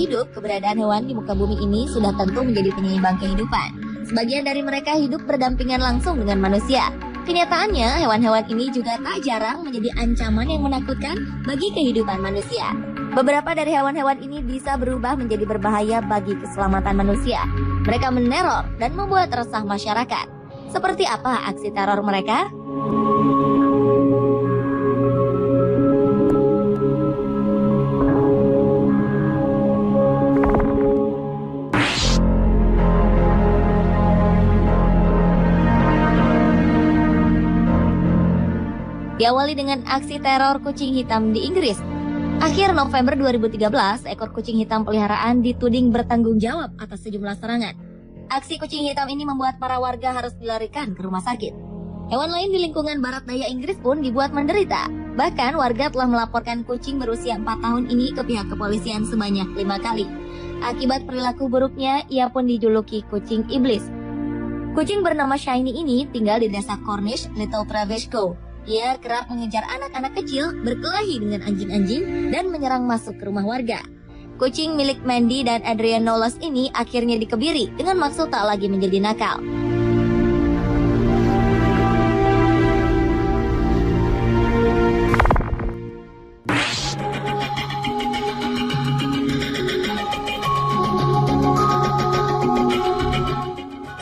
hidup, keberadaan hewan di muka bumi ini sudah tentu menjadi penyeimbang kehidupan. Sebagian dari mereka hidup berdampingan langsung dengan manusia. Kenyataannya, hewan-hewan ini juga tak jarang menjadi ancaman yang menakutkan bagi kehidupan manusia. Beberapa dari hewan-hewan ini bisa berubah menjadi berbahaya bagi keselamatan manusia. Mereka meneror dan membuat resah masyarakat. Seperti apa aksi teror mereka? Diawali dengan aksi teror kucing hitam di Inggris. Akhir November 2013, ekor kucing hitam peliharaan dituding bertanggung jawab atas sejumlah serangan. Aksi kucing hitam ini membuat para warga harus dilarikan ke rumah sakit. Hewan lain di lingkungan barat daya Inggris pun dibuat menderita. Bahkan warga telah melaporkan kucing berusia 4 tahun ini ke pihak kepolisian sebanyak 5 kali. Akibat perilaku buruknya, ia pun dijuluki kucing iblis. Kucing bernama Shiny ini tinggal di desa Cornish, Little Praveshko. Ia kerap mengejar anak-anak kecil, berkelahi dengan anjing-anjing, dan menyerang masuk ke rumah warga. Kucing milik Mandy dan Adrian Knowles ini akhirnya dikebiri dengan maksud tak lagi menjadi nakal.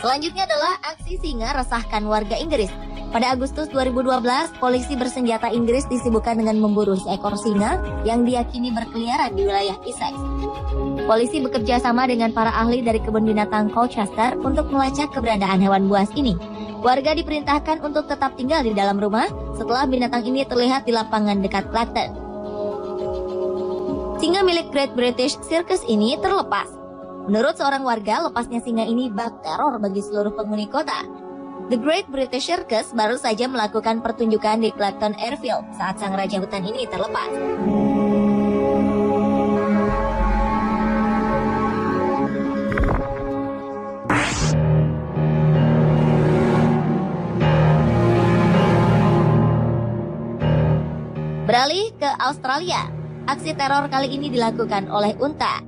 Selanjutnya adalah aksi singa resahkan warga Inggris. Pada Agustus 2012, polisi bersenjata Inggris disibukkan dengan memburu seekor singa yang diyakini berkeliaran di wilayah Essex. Polisi bekerja sama dengan para ahli dari kebun binatang Colchester untuk melacak keberadaan hewan buas ini. Warga diperintahkan untuk tetap tinggal di dalam rumah setelah binatang ini terlihat di lapangan dekat Clacton. Singa milik Great British Circus ini terlepas. Menurut seorang warga, lepasnya singa ini bak teror bagi seluruh penghuni kota. The Great British Circus baru saja melakukan pertunjukan di Clacton Airfield saat sang raja hutan ini terlepas. Beralih ke Australia, aksi teror kali ini dilakukan oleh unta.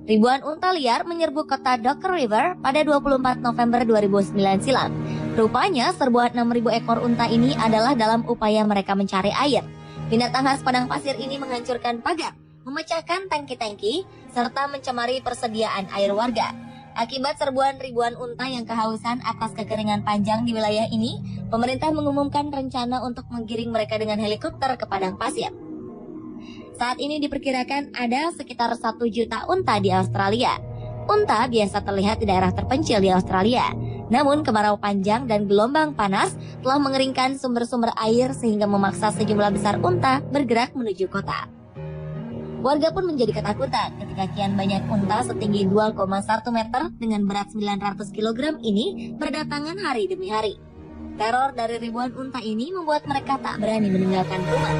Ribuan unta liar menyerbu kota Docker River pada 24 November 2009 silam. Rupanya serbuan 6.000 ekor unta ini adalah dalam upaya mereka mencari air. Binatang khas padang pasir ini menghancurkan pagar, memecahkan tangki-tangki, serta mencemari persediaan air warga. Akibat serbuan ribuan unta yang kehausan atas kekeringan panjang di wilayah ini, pemerintah mengumumkan rencana untuk menggiring mereka dengan helikopter ke padang pasir. Saat ini diperkirakan ada sekitar 1 juta unta di Australia. Unta biasa terlihat di daerah terpencil di Australia. Namun kemarau panjang dan gelombang panas telah mengeringkan sumber-sumber air sehingga memaksa sejumlah besar unta bergerak menuju kota. Warga pun menjadi ketakutan ketika kian banyak unta setinggi 2,1 meter dengan berat 900 kg ini berdatangan hari demi hari. Teror dari ribuan unta ini membuat mereka tak berani meninggalkan rumah.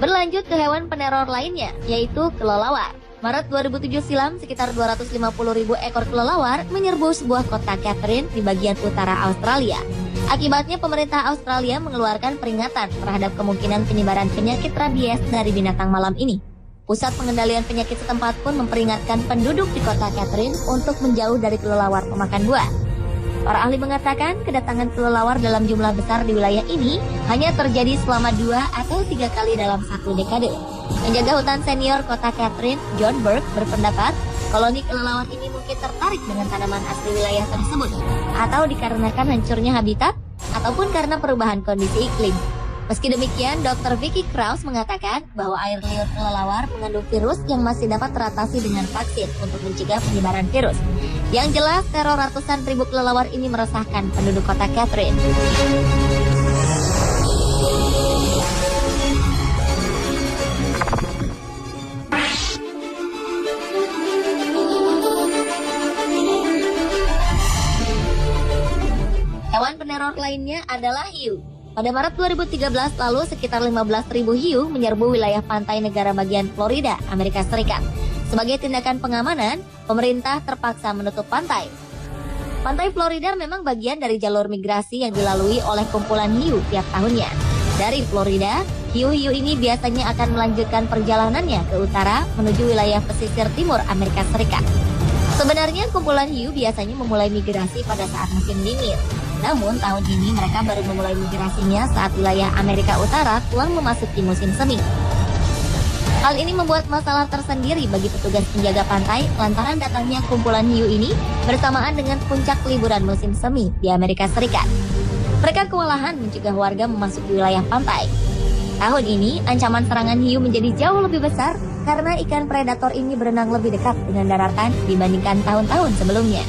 Berlanjut ke hewan peneror lainnya, yaitu kelelawar. Maret 2007 silam, sekitar 250.000 ekor kelelawar menyerbu sebuah kota Catherine di bagian utara Australia. Akibatnya pemerintah Australia mengeluarkan peringatan terhadap kemungkinan penyebaran penyakit rabies dari binatang malam ini. Pusat pengendalian penyakit setempat pun memperingatkan penduduk di kota Catherine untuk menjauh dari kelelawar pemakan buah. Para ahli mengatakan kedatangan kelelawar dalam jumlah besar di wilayah ini hanya terjadi selama 2 atau 3 kali dalam 1 dekade. Penjaga hutan senior kota Catherine, John Burke, berpendapat koloni kelelawar ini mungkin tertarik dengan tanaman asli wilayah tersebut, atau dikarenakan hancurnya habitat, ataupun karena perubahan kondisi iklim. Meski demikian, Dr. Vicky Krause mengatakan bahwa air liur kelelawar mengandung virus yang masih dapat teratasi dengan vaksin untuk mencegah penyebaran virus. Yang jelas, teror ratusan ribu kelelawar ini meresahkan penduduk kota Catherine. Hewan peneror lainnya adalah hiu. Pada Maret 2013 lalu, sekitar 15.000 hiu menyerbu wilayah pantai negara bagian Florida, Amerika Serikat. Sebagai tindakan pengamanan, pemerintah terpaksa menutup pantai. Pantai Florida memang bagian dari jalur migrasi yang dilalui oleh kumpulan hiu tiap tahunnya. Dari Florida, hiu-hiu ini biasanya akan melanjutkan perjalanannya ke utara menuju wilayah pesisir timur Amerika Serikat. Sebenarnya kumpulan hiu biasanya memulai migrasi pada saat musim dingin. Namun tahun ini mereka baru memulai migrasinya saat wilayah Amerika Utara telah memasuki musim semi. Hal ini membuat masalah tersendiri bagi petugas penjaga pantai lantaran datangnya kumpulan hiu ini bersamaan dengan puncak liburan musim semi di Amerika Serikat. Mereka kewalahan mencegah warga memasuki wilayah pantai. Tahun ini, ancaman serangan hiu menjadi jauh lebih besar karena ikan predator ini berenang lebih dekat dengan daratan dibandingkan tahun-tahun sebelumnya.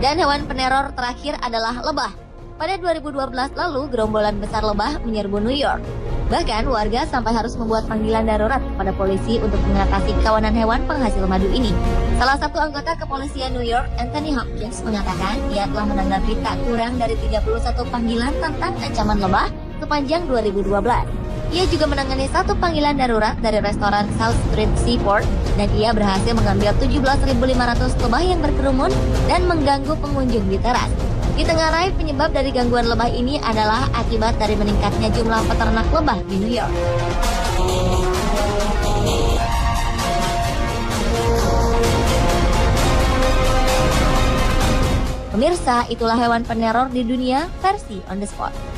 Dan hewan peneror terakhir adalah lebah. Pada 2012 lalu, gerombolan besar lebah menyerbu New York. Bahkan warga sampai harus membuat panggilan darurat kepada polisi untuk mengatasi kawanan hewan penghasil madu ini. Salah satu anggota kepolisian New York, Anthony Hopkins, mengatakan dia telah menanggapi tak kurang dari 31 panggilan tentang ancaman lebah sepanjang 2012. Ia juga menangani satu panggilan darurat dari restoran South Street Seaport dan ia berhasil mengambil 17.500 lebah yang berkerumun dan mengganggu pengunjung di teras. Di tengah rai, penyebab dari gangguan lebah ini adalah akibat dari meningkatnya jumlah peternak lebah di New York. Pemirsa, itulah hewan peneror di dunia versi On The Spot.